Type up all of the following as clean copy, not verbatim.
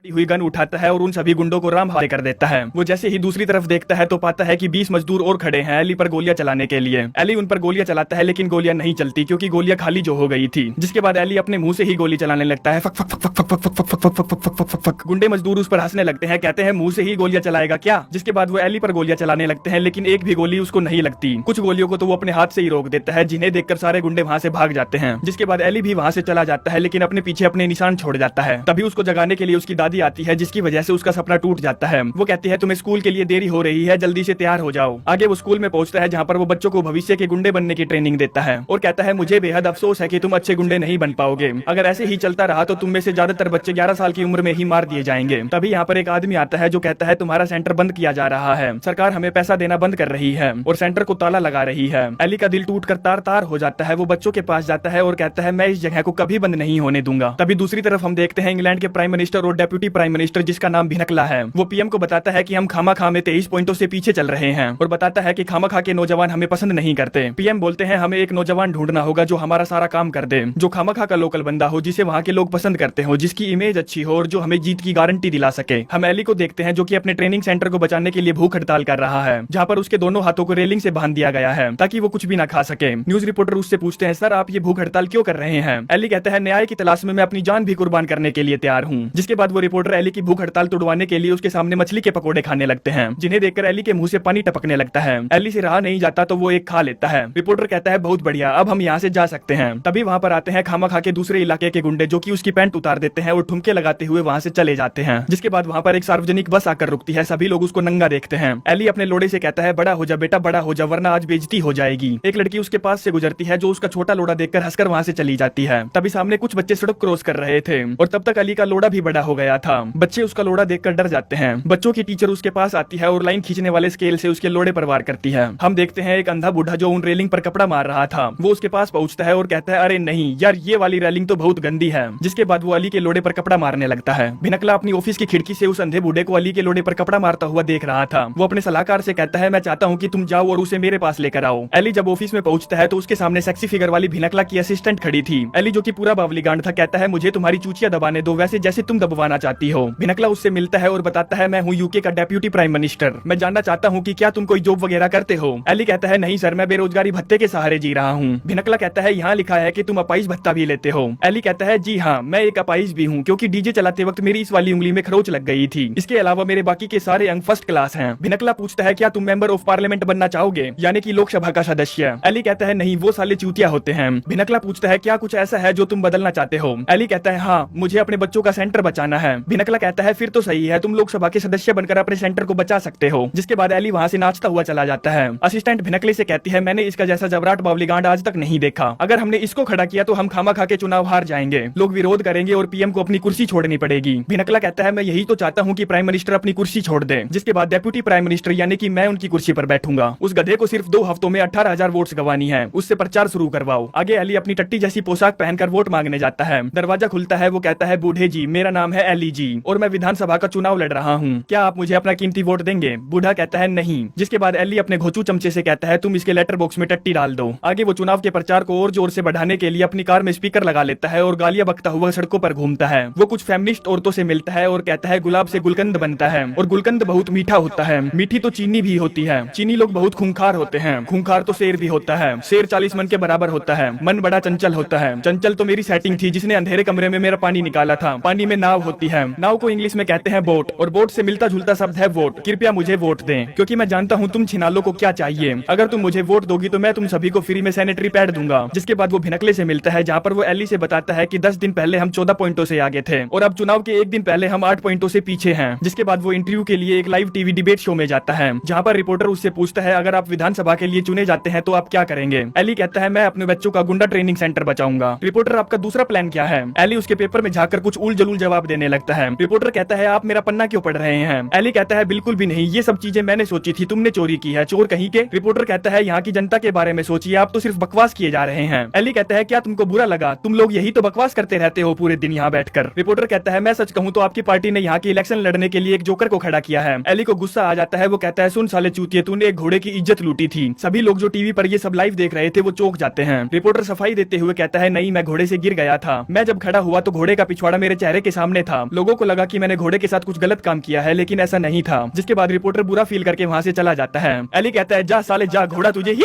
हुई गन उठाता है और उन सभी गुंडों को राम हवाले कर देता है। वो जैसे ही दूसरी तरफ देखता है तो पाता है कि 20 मजदूर और खड़े हैं एली पर गोलियां चलाने के लिए। एली उन पर गोलियां चलाता है लेकिन गोलियां नहीं चलती क्योंकि गोलियां खाली जो हो गई थी। जिसके बाद एली अपने मुंह से ही गोली चलाने लगता है। Fuck fuck fuck fuck fuck fuck fuck fuck fuck fuck fuck fuck. गुंडे मजदूर उस पर हंसने लगते हैं, कहते हैं मुंह से ही गोलियां चलाएगा क्या। जिसके बाद वो एली पर गोलियां चलाने लगते हैं लेकिन एक भी गोली उसको नहीं लगती। कुछ गोलियों को तो वो अपने हाथ से ही रोक देता है, जिन्हें देखकर सारे गुंडे वहां से भाग जाते हैं। जिसके बाद एली भी वहां से चला जाता है लेकिन अपने पीछे अपने निशान छोड़ जाता है। तभी उसको जगाने के लिए उसकी दादी आती है, जिसकी वजह से उसका सपना टूट जाता है। वो कहती है तुम्हें स्कूल के लिए देरी हो रही है, जल्दी से तैयार हो जाओ। आगे वो स्कूल में पहुंचता है जहाँ पर वो बच्चों को भविष्य के गुंडे बनने की ट्रेनिंग देता है और कहता है मुझे बेहद अफसोस है कि तुम अच्छे गुंडे नहीं बन पाओगे। अगर ऐसे ही चलता रहा तो तुम में से ज्यादातर बच्चे 11 साल की उम्र में ही मार दिए जाएंगे। तभी यहाँ पर एक आदमी आता है जो कहता है तुम्हारा सेंटर बंद किया जा रहा है, सरकार हमें पैसा देना बंद कर रही है और सेंटर को ताला लगा रही है। एली का दिल टूट कर तार तार हो जाता है। वो बच्चों के पास जाता है और कहता है मैं इस जगह को कभी बंद नहीं होने दूंगा। तभी दूसरी तरफ हम देखते हैं इंग्लैंड के प्राइम मिनिस्टर और डेप्यूटी प्राइम मिनिस्टर, जिसका नाम भिनकला है। वो पीएम को बताता है कि हम खामा खा में 23 पॉइंटों से पीछे चल रहे हैं और बताता है कि खामा खा के नौजवान हमें पसंद नहीं करते। पीएम बोलते हैं हमें एक नौजवान ढूंढना होगा जो हमारा सारा काम कर दे, जो खामा खा का लोकल बंदा हो, जिसे वहाँ के लोग पसंद करते हो, जिसकी इमेज अच्छी हो और जो हमें जीत की गारंटी दिला सके। हम एली को देखते हैं जो कि अपने ट्रेनिंग सेंटर को बचाने के लिए भूख हड़ताल कर रहा है, जहाँ पर उसके दोनों हाथों को रेलिंग से बांध दिया गया है ताकि वो कुछ भी ना खा सके। न्यूज रिपोर्टर उससे पूछते हैं सर आप ये भूख हड़ताल क्यों कर रहे हैं। एली कहता है न्याय की तलाश में मैं अपनी जान भी कुर्बान करने के लिए तैयार हूँ। जिसके बाद वो रिपोर्टर एली की भूख हड़ताल तोड़वाने के लिए उसके सामने मछली के पकौड़े खाने लगते हैं, जिन्हें देखकर एली के मुंह से पानी टपकने लगता है। एली से रहा नहीं जाता तो वो एक खा लेता है। रिपोर्टर कहता है बहुत बढ़िया, अब हम यहाँ से जा सकते हैं। तभी वहाँ पर आते हैं खामा खा के दूसरे इलाके के गुंडे, जो कि उसकी पैंट उतार देते हैं और ठुमके लगाते हुए वहाँ से चले जाते हैं। जिसके बाद वहाँ पर एक सार्वजनिक बस आकर रुकती है, सभी लोग उसको नंगा देखते हैं। एली अपने लोड़े से कहता है बड़ा हो जा बेटा, बड़ा हो जा वरना आज बेइज्जती हो जाएगी। एक लड़की उसके पास से गुजरती है जो उसका छोटा लोड़ा देखकर हंसकर वहाँ से चली जाती है। तभी सामने कुछ बच्चे सड़क क्रॉस कर रहे थे और तब तक अली का लोड़ा भी बड़ा हो गया था। बच्चे उसका लोड़ा देखकर डर जाते हैं। बच्चों की टीचर उसके पास आती है और लाइन खींचने वाले स्केल से उसके लोड़े पर वार करती है। हम देखते हैं एक अंधा बूढ़ा जो उन रेलिंग पर कपड़ा मार रहा था, वो उसके पास पहुंचता है और कहता है अरे नहीं यार, ये वाली रेलिंग तो बहुत गंदी है। जिसके बाद वो अली के लोड़े पर कपड़ा मारने लगता है। भिनकला अपनी ऑफिस की खिड़की से उस अंधे बूढ़े को अली के लोड़े पर कपड़ा मारता हुआ देख रहा था। वो अपने सलाहकार से कहता है मैं चाहता हूँ कि तुम जाओ और उसे मेरे पास लेकर आओ। अली जब ऑफिस में पहुंचता है तो उसके सामने सेक्सी फिगर वाली भिनकला की असिस्टेंट खड़ी थी। अली जो कि पूरा बावली गांड था कहता है मुझे तुम्हारी चूचिया दबाने दो, वैसे जैसे तुम दबवाना चाहती हो। भिनकला उससे मिलता है और बताता है मैं हूँ यूके का डेप्यूटी प्राइम मिनिस्टर, मैं जानना चाहता हूँ कि क्या तुम कोई जॉब वगैरह करते हो। अली कहता है नहीं सर, मैं बेरोजगारी भत्ते के सहारे जी रहा हूँ। भिनकला कहता है यहाँ लिखा है कि तुम अपाइज भत्ता भी लेते हो। अली कहता है जी हाँ, मैं एक अपाइज भी हूँ क्योंकि डीजे चलाते वक्त मेरी इस वाली उंगली में खरोच लग गई थी। इसके अलावा मेरे बाकी के सारे अंग फर्स्ट क्लास हैं। भिनकला पूछता है क्या तुम मेंबर ऑफ पार्लियामेंट बनना चाहोगे, यानी कि लोकसभा का सदस्य। अली कहता है नहीं, वो साले चूतिया होते हैं। भिनकला पूछता है क्या कुछ ऐसा है जो तुम बदलना चाहते हो। अली कहता है हाँ, मुझे अपने बच्चों का सेंटर बचाना है। भिनकला कहता है फिर तो सही है, तुम लोकसभा के सदस्य बनकर अपने सेंटर को बचा सकते हो। जिसके बाद अली वहाँ से नाचता हुआ चला जाता है। असिस्टेंट भिनकले से कहती है मैंने इसका जैसा जबराट बावलीगांड आज तक नहीं देखा। अगर हमने इसको खड़ा किया तो हम खामा खा के चुनाव हार जाएंगे, लोग विरोध करेंगे और पीएम को अपनी कुर्सी छोड़नी पड़ेगी। भिनकला कहता है मैं यही तो चाहता हूँ कि प्राइम मिनिस्टर अपनी कुर्सी छोड़ दे। जिसके बाद डेप्यूटी प्राइम मिनिस्टर यानी कि मैं उनकी कुर्सी पर बैठूंगा। उस गधे को सिर्फ 2 हफ्तों में 18,000 वोट्स गवानी है, उससे प्रचार शुरू करवाओ। आगे अली अपनी टट्टी जैसी पोशाक पहनकर वोट मांगने जाता है। दरवाजा खुलता है, वो कहता है बूढ़े जी मेरा नाम है अली जी और मैं विधानसभा का चुनाव लड़ रहा हूँ, क्या आप मुझे अपना कीमती वोट देंगे। बूढ़ा कहता है नहीं। जिसके बाद अली अपने घोचू चमचे से कहता है तुम इसके लेटर बॉक्स में टट्टी डाल दो। आगे वो चुनाव के प्रचार को और जोर से बढ़ाने के लिए अपनी कार में स्पीकर लगा लेता है और गालियां बकता हुआ सड़कों पर घूमता है। वो कुछ फेमिनिस्ट औरतों से मिलता है और कहता है गुलाब से गुलकंद बनता है और गुलकंद बहुत मीठा होता है, मीठी तो चीनी भी होती है, चीनी लोग बहुत खूंखार होते हैं, खूंखार तो शेर भी होता है, शेर 40 मन के बराबर होता है, मन बड़ा चंचल होता है, चंचल तो मेरी सेटिंग थी जिसने अंधेरे कमरे में मेरा पानी निकाला था। पानी में नाव होती है, नाव को इंग्लिश में कहते हैं बोट और बोट से मिलता जुलता शब्द है वोट। कृपया मुझे वोट दें क्योंकि मैं जानता हूँ तुम छिनालों को क्या चाहिए। अगर तुम मुझे वोट दोगी तो मैं तुम सभी को फ्री में सैनिटरी पैड दूंगा। जिसके बाद वो भिनकले से मिलता है जहाँ पर वो एली से बताता है कि 10 दिन पहले हम 14 पॉइंटों से आगे थे और अब चुनाव के एक दिन पहले हम 8 पॉइंटों से पीछे हैं। जिसके बाद वो इंटरव्यू के लिए एक लाइव टीवी डिबेट शो में जाता है जहाँ पर रिपोर्टर उससे पूछता है अगर आप विधानसभा के लिए चुने जाते हैं तो आप क्या करेंगे। एली कहता है मैं अपने बच्चों का गुंडा ट्रेनिंग सेंटर बचाऊंगा। रिपोर्टर आपका दूसरा प्लान क्या है। एली उसके पेपर में झाँककर कुछ उल जलूल जवाब देने लगता है। रिपोर्टर कहता है आप मेरा पन्ना क्यों पढ़ रहे हैं। एली कहता है बिल्कुल भी नहीं, ये सब चीजें मैंने सोची थी, तुमने चोरी की है, चोर कहीं के। रिपोर्टर कहता है यहाँ की जनता के बारे में सोचिए, आप तो सिर्फ बकवास किए जा रहे हैं। एली कहता है क्या तुमको बुरा लगा, तुम लोग यही तो बकवास करते रहते हो पूरे दिन यहाँ बैठकर। रिपोर्टर कहता है मैं सच कहूँ तो आपकी पार्टी ने यहाँ की इलेक्शन लड़ने के लिए एक जोकर को खड़ा किया है। एली को गुस्सा आ जाता है, वो कहता है सुन साले चूतिए, तूने एक घोड़े की इज्जत लूटी थी। सभी लोग जो टीवी पर ये सब लाइव देख रहे थे वो चौंक जाते हैं। रिपोर्टर सफाई देते हुए कहता है नहीं, मैं घोड़े से गिर गया था, मैं जब खड़ा हुआ तो घोड़े का पिछवाड़ा मेरे चेहरे के सामने था, लोगों को लगा कि मैंने घोड़े के साथ कुछ गलत काम किया है, लेकिन ऐसा नहीं था। जिसके बाद रिपोर्टर बुरा फील करके वहाँ से चला जाता है। एली कहता है जा साले जा, घोड़ा तुझे ही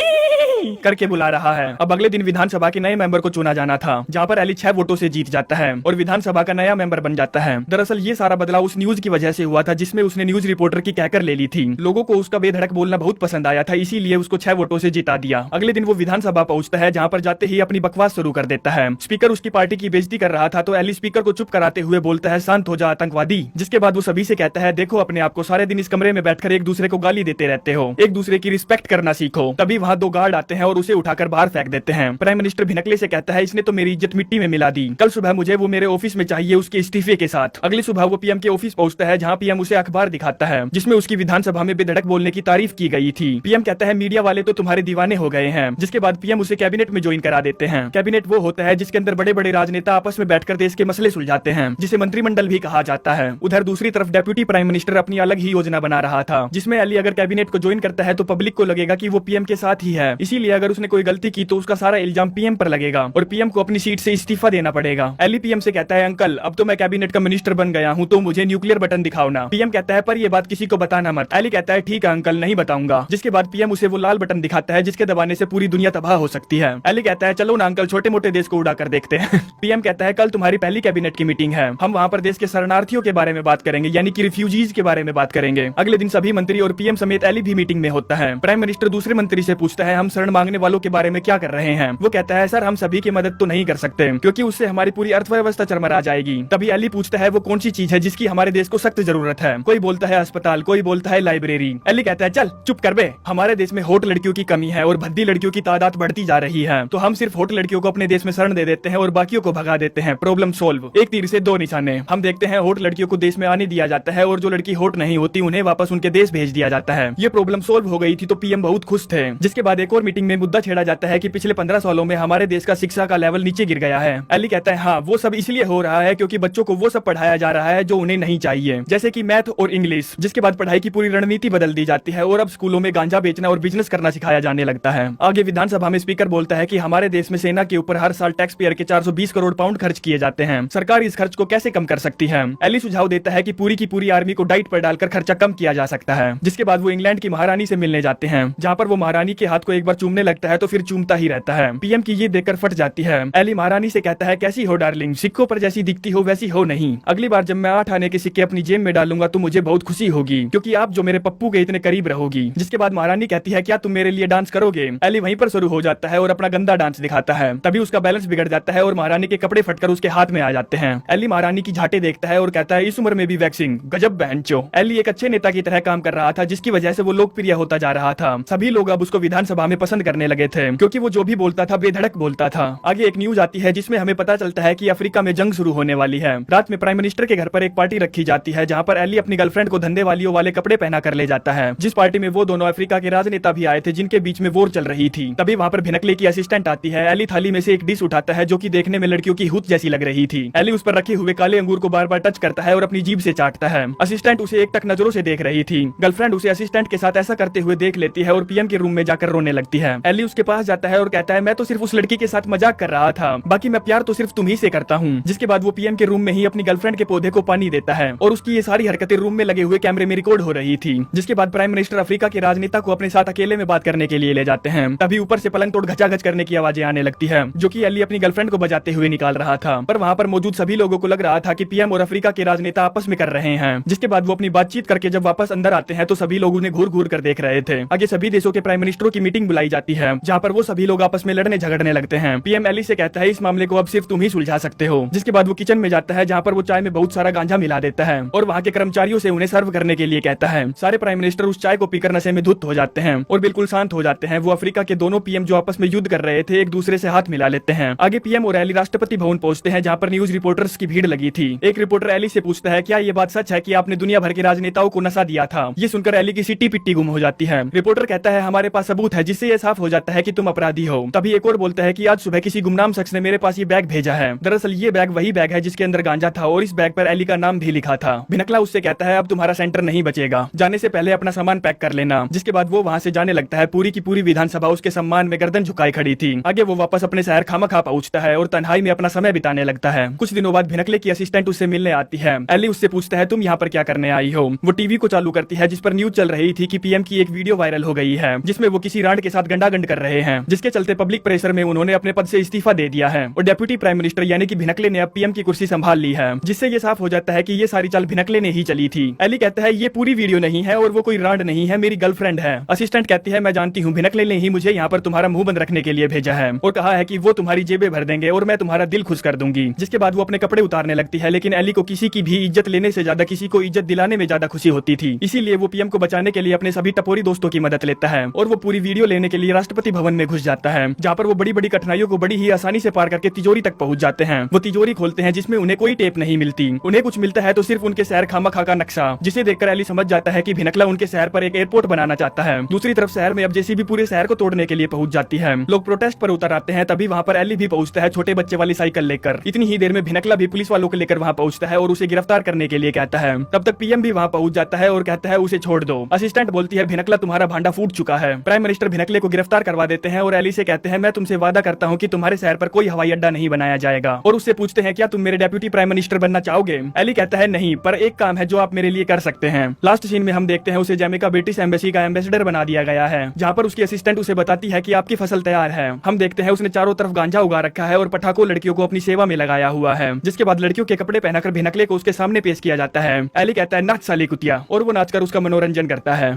करके बुला रहा है। अब अगले दिन विधानसभा के नए मेंबर को चुना जाना था, जहाँ पर एली 6 वोटों से जीत जाता है और विधानसभा का नया मेंबर बन जाता है। दरअसल ये सारा बदलाव उस न्यूज की वजह से हुआ था जिसमें उसने न्यूज रिपोर्टर की कहकर ले ली थी। लोगों को उसका बेधड़क बोलना बहुत पसंद आया था, इसीलिए उसको 6 वोटों से जिता दिया। अगले दिन वो विधानसभा पहुंचता है, जहाँ पर जाते ही अपनी बकवास शुरू कर देता है। स्पीकर उसकी पार्टी की बेइज्जती कर रहा था, तो एली स्पीकर को चुप कराते हुए बोलता है शांत हो जा आतंकवादी। जिसके बाद वो सभी से कहता है देखो अपने आप को, सारे दिन इस कमरे में बैठकर एक दूसरे को गाली देते रहते हो, एक दूसरे की रिस्पेक्ट करना सीखो। तभी वहाँ 2 गार्ड आते हैं और उसे उठाकर बाहर फेंक देते हैं। प्राइम मिनिस्टर भिनकले से कहता है इसने तो मेरी इज्जत मिट्टी में मिला दी, कल सुबह मुझे वो मेरे ऑफिस में चाहिए उसके इस्तीफे के साथ। अगली सुबह वो पीएम के ऑफिस पहुंचता है, जहां पीएम उसे अखबार दिखाता है जिसमें उसकी विधानसभा में बेधड़क बोलने की तारीफ की गई थी। पीएम कहता है मीडिया वाले तो तुम्हारे दीवाने हो गए हैं। जिसके बाद पीएम उसे कैबिनेट में ज्वाइन करा देते हैं। कैबिनेट वो होता है जिसके अंदर बड़े बड़े राजनेता आपस में बैठकर देश के मसले सुलझाते हैं, जिसे मंत्रिमंडल भी कहा जाता है। उधर दूसरी तरफ डेप्यूटी प्राइम मिनिस्टर अपनी अलग ही योजना बना रहा था, जिसमें एली अगर कैबिनेट को ज्वाइन करता है तो पब्लिक को लगेगा कि वो पीएम के साथ ही है, इसीलिए अगर उसने कोई गलती की तो उसका सारा इल्जाम पीएम पर लगेगा और पीएम को अपनी सीट से इस्तीफा देना पड़ेगा। एली पीएम से कहता है अंकल अब तो मैं कैबिनेट का मिनिस्टर बन गया हूँ, तो मुझे न्यूक्लियर बटन दिखाओ ना। पीएम कहता है पर ये बात किसी को बताना मत। एली कहता है ठीक है अंकल नहीं बताऊंगा। जिसके बाद पीएम उसे वो लाल बटन दिखाता है जिसके दबाने से पूरी दुनिया तबाह हो सकती है। एली कहता है चलो ना अंकल छोटे मोटे देश को उड़ा कर देखते हैं। पीएम कहता है कल तुम्हारी पहली कैबिनेट की मीटिंग है, हम वहाँ पर देश के शरणार्थियों के बारे में बात करेंगे, यानी कि रिफ्यूजीज के बारे में बात करेंगे। अगले दिन सभी मंत्री और पीएम समेत एली भी मीटिंग में होता है। प्राइम मिनिस्टर दूसरे मंत्री से पूछता है हम शरण मांगने वालों के बारे में क्या कर रहे हैं। वो कहता है सर हम सभी की मदद तो नहीं कर सकते क्योंकि उससे हमारी पूरी अर्थव्यवस्था चरमरा जाएगी। तभी एली पूछता है वो कौन सी चीज है जिसकी हमारे देश को सख्त जरूरत है। कोई बोलता है अस्पताल, कोई बोलता है लाइब्रेरी। एली कहता है चल चुप कर बे, हमारे देश में होट लड़कियों की कमी है और भद्दी लड़कियों की तादाद बढ़ती जा रही है, तो हम सिर्फ होट लड़कियों को अपने देश में शरण दे देते हैं और बाकियों को भगा देते हैं। प्रॉब्लम सोल्व, एक तीर से 2 निशाने। हम देखते हैं होट लड़कियों को देश में आने दिया जाता है और जो लड़की होट नहीं होती उन्हें वापस उनके देश भेज दिया जाता है। ये प्रॉब्लम सोल्व हो गई थी तो पीएम बहुत खुश थे। जिसके बाद एक और मीटिंग में मुद्दा छेड़ा जाता है कि पिछले 15 सालों में हमारे देश का शिक्षा का लेवल नीचे गिर गया है। एली कहता है हाँ वो सब इसलिए हो रहा है क्योंकि बच्चों को वो सब पढ़ाया जा रहा है जो उन्हें नहीं चाहिए, जैसे कि मैथ और इंग्लिश। जिसके बाद पढ़ाई की पूरी रणनीति बदल दी जाती है और अब स्कूलों में गांजा बेचना और बिजनेस करना सिखाया जाने लगता है। आगे विधानसभा में स्पीकर बोलता है कि हमारे देश में सेना के ऊपर हर साल टैक्स पेयर के 420 करोड़ पाउंड खर्च किए जाते हैं, सरकार इस खर्च को कैसे कम कर सकती है। एली सुझाव देता है कि पूरी की पूरी आर्मी को डाइट पर डालकर खर्चा कम किया जा सकता है। जिसके बाद वो इंग्लैंड की महारानी से मिलने जाते हैं, जहाँ पर वो महारानी के हाथ को एक बार चूमने लगता है तो फिर चूमता ही रहता है। पीएम की ये देखकर फट जाती है। एली महारानी से कहता है कैसी हो डार्लिंग, सिक्कों पर जैसी दिखती हो वैसी हो नहीं, अगली बार जब मैं 8 आने के सिक्के अपनी जेब में डालूंगा तो मुझे बहुत खुशी होगी क्योंकि आप जो मेरे पप्पू के इतने करीब रहोगी। जिसके बाद महारानी कहती है क्या तुम मेरे लिए डांस करोगे। एली वहीं पर शुरू हो जाता है और अपना गंदा डांस दिखाता है। तभी उसका बैलेंस बिगड़ जाता है और महारानी के कपड़े फटकर उसके हाथ में आ जाते हैं। एली महारानी की झाटे देखता है और कहता है इस उम्र में भी वैक्सिंग, गजब बहनचो। एली एक अच्छे नेता की तरह काम कर रहा था जिसकी वजह से वो लोकप्रिय होता जा रहा था। सभी लोग अब उसको विधानसभा में पसंद करने लगे थे क्योंकि वो जो भी बोलता था बेधड़क बोलता था। आगे एक न्यूज आती है जिसमें हमें पता चलता है कि अफ्रीका में जंग शुरू होने वाली है। रात में प्राइम मिनिस्टर के घर पर एक पार्टी रखी जाती है जहाँ पर एली अपनी गर्लफ्रेंड को धंधे वालियों वाले कपड़े पहना कर ले जाता है। जिस पार्टी में वो दोनों अफ्रीका के राजनेता भी आए थे जिनके बीच में वॉर चल रही थी। तभी वहाँ पर भिनकले की असिस्टेंट आती है। एली थाली में से एक डिश उठाता है जो कि देखने में लड़कियों की हुत जैसी लग रही थी। एली उस पर रखे हुए काले अंगूर को बार बार टच करता है और अपनी जीभ से चाटता है। असिस्टेंट उसे एक टक नजरों से देख रही थी। गर्लफ्रेंड उसे असिस्टेंट के साथ ऐसा करते हुए देख लेती है और पीएम के रूम में जाकर रोने लगती है। एली उसके पास जाता है और कहता है मैं तो सिर्फ उस लड़की के साथ मजाक कर रहा था, बाकी मैं प्यार तो सिर्फ तुम्ही से करता हूँ। जिसके बाद वो पीएम के रूम में ही अपनी गर्लफ्रेंड के पौधे को पानी देता है और उसकी ये सारी हरकतें रूम में लगे हुए कैमरे में रिकॉर्ड हो रही थी। जिसके बाद प्राइम मिनिस्टर अफ्रीका के राजनेता को अपने साथ अकेले में बात करने के लिए ले जाते हैं। तभी ऊपर से पलंग तोड़ घचाघच करने की आवाजें आने लगती है जो कि एली अपनी गर्लफ्रेंड को बजाते हुए निकाल रहा था। पर वहाँ पर मौजूद सभी लोगों को लग रहा था कि पीएम और अफ्रीका के राजनेता आपस में कर रहे हैं। जिसके बाद वो अपनी बातचीत करके जब वापस अंदर आते हैं तो सभी लोग उन्हें घूर घूर कर देख रहे थे। आगे सभी देशों के प्राइम मिनिस्टरों की मीटिंग बुलाई जाती है जहाँ पर वो सभी लोग आपस में लड़ने झगड़ने लगते हैं। पीएम एली से कहता है इस मामले को अब सिर्फ तुम ही सुलझा सकते हो। जिसके बाद वो किचन में जाता है जहाँ पर वो चाय में बहुत सारा गांजा मिला देता है और वहाँ के कर्मचारियों से उन्हें सर्व करने के लिए कहता है। सारे प्राइम मिनिस्टर उस चाय को पीकर नशे में धुत हो जाते हैं और बिल्कुल शांत हो जाते हैं। वो अफ्रीका के दोनों पीएम जो आपस में युद्ध कर रहे थे एक दूसरे से हाथ मिला लेते हैं। आगे पीएम और एली राष्ट्रपति भवन पहुंचते हैं जहाँ पर न्यूज रिपोर्टर्स की भीड़ लगी थी। एक रिपोर्टर एली से पूछता है क्या ये बात सच है कि आपने दुनिया भर के राजनेताओं को नशा दिया था। ये सुनकर एली की सिट्टी पिट्टी गुम हो जाती है। रिपोर्टर कहता है हमारे पास सबूत है जिससे ये साफ हो जाता है कि तुम अपराधी हो। तभी एक और बोलता है कि आज सुबह किसी गुमनाम शख्स ने मेरे पास ये बैग भेजा है। दरअसल ये बैग वही बैग है जिसके अंदर गांजा था और इस बैग पर एली का नाम भी लिखा था। भिनकला उससे कहता है अब तुम्हारा सेंटर नहीं बचेगा, जाने से पहले अपना सामान पैक कर लेना। जिसके बाद वो वहाँ से जाने लगता है। पूरी की पूरी विधानसभा उसके सम्मान में गर्दन झुकाए खड़ी थी। आगे वो वापस अपने शहर खामखा पहुंचता है और तन्हाई में अपना समय बिताने लगता है। कुछ दिनों बाद भिनकले की असिस्टेंट उससे मिलने आती है। एली उससे पूछता है तुम यहाँ पर क्या करने आई हो। वो टीवी को चालू करती है जिस पर न्यूज चल रही थी कि पीएम की एक वीडियो वायरल हो गई है जिसमें वो किसी रांड के साथ गंडागंड कर रहे हैं, जिसके चलते पब्लिक प्रेशर में उन्होंने अपने पद से इस्तीफा दे दिया है और डेप्यूटी प्राइम मिनिस्टर यानी कि भिनकले ने अब पीएम की कुर्सी संभाल ली है। जिससे ये साफ हो जाता है कि ये सारी चाल भिनकले ने ही चली थी। एली कहता है ये पूरी वीडियो नहीं है और वो कोई रांड नहीं है, मेरी गर्लफ्रेंड है। असिस्टेंट कहती है मैं जानती हूँ, भिनकले ने ही मुझे यहाँ पर तुम्हारा मुंह बंद रखने के लिए भेजा है और कहा है कि वो तुम्हारी जेबें भर देंगे और मैं तुम्हारा दिल खुश कर दूंगी। जिसके बाद वो अपने कपड़े उतारने लगती है, लेकिन एली को किसी की भी इज्जत लेने से ज्यादा किसी को इज्जत दिलाने में ज्यादा खुशी होती थी। इसीलिए वो पीएम को बचाने के लिए अपने सभी टपोरी दोस्तों की मदद लेता है और वो पूरी वीडियो लेने के लिए राष्ट्रपति भवन में घुस जाता है, जहाँ पर वो बड़ी बड़ी कठिनाइयों को बड़ी ही आसानी से पार करके तिजोरी तक पहुंच जाते हैं। वो तिजोरी खोलते हैं जिसमें उन्हें कोई टेप नहीं मिलती। उन्हें कुछ मिलता है तो सिर्फ उनके शहर खामखा का नक्शा, जिसे देखकर एली समझ जाता है कि भिनकला उनके शहर पर एक एयरपोर्ट बनाना चाहता है। दूसरी तरफ शहर में अब जेसीबी पूरे शहर को तोड़ने के लिए पहुंच जाती है। लोग प्रोटेस्ट पर उतर आते हैं। तभी वहाँ पर एली भी पहुंचता है छोटे बच्चे वाली साइकिल लेकर। इतनी ही देर में भिनकला भी पुलिस वालों को लेकर वहाँ पहुंचता है और उसे गिरफ्तार करने के लिए कहता है। तब तक पीएम भी वहाँ पहुंच जाता है और कहता है उसे छोड़ दो। असिस्टेंट बोलती है भिनकला तुम्हारा भांडा फूट चुका है। प्राइम मिनिस्टर भिनकले को गिरफ्तार करवा देते हैं और एली से कहते हैं मैं तुमसे वादा करता हूँ कि तुम्हारे शहर पर कोई हवाई अड्डा नहीं बनाया जाएगा। और उससे पूछते हैं क्या तुम मेरे डेप्यूटी प्राइम मिनिस्टर बनना चाहोगे। एली कहता है नहीं, पर एक काम है जो आप मेरे लिए कर सकते हैं। लास्ट सीन में हम देखते हैं उसे जमैका ब्रिटिश एम्बेसी का एम्बेसडर बना दिया गया है, जहाँ पर उसकी असिस्टेंट उसे बताती है कि आपकी फसल तैयार है। हम देखते हैं उसने चारों तरफ गांजा उगा रखा है और पटाखों लड़कियों को अपनी सेवा में लगाया हुआ है। जिसके बाद लड़कियों के कपड़े पहनाकर भिनकले को उसके सामने पेश किया जाता है। एली कहता है नाच साली कुतिया, और वो नाचकर उसका मनोरंजन करता है।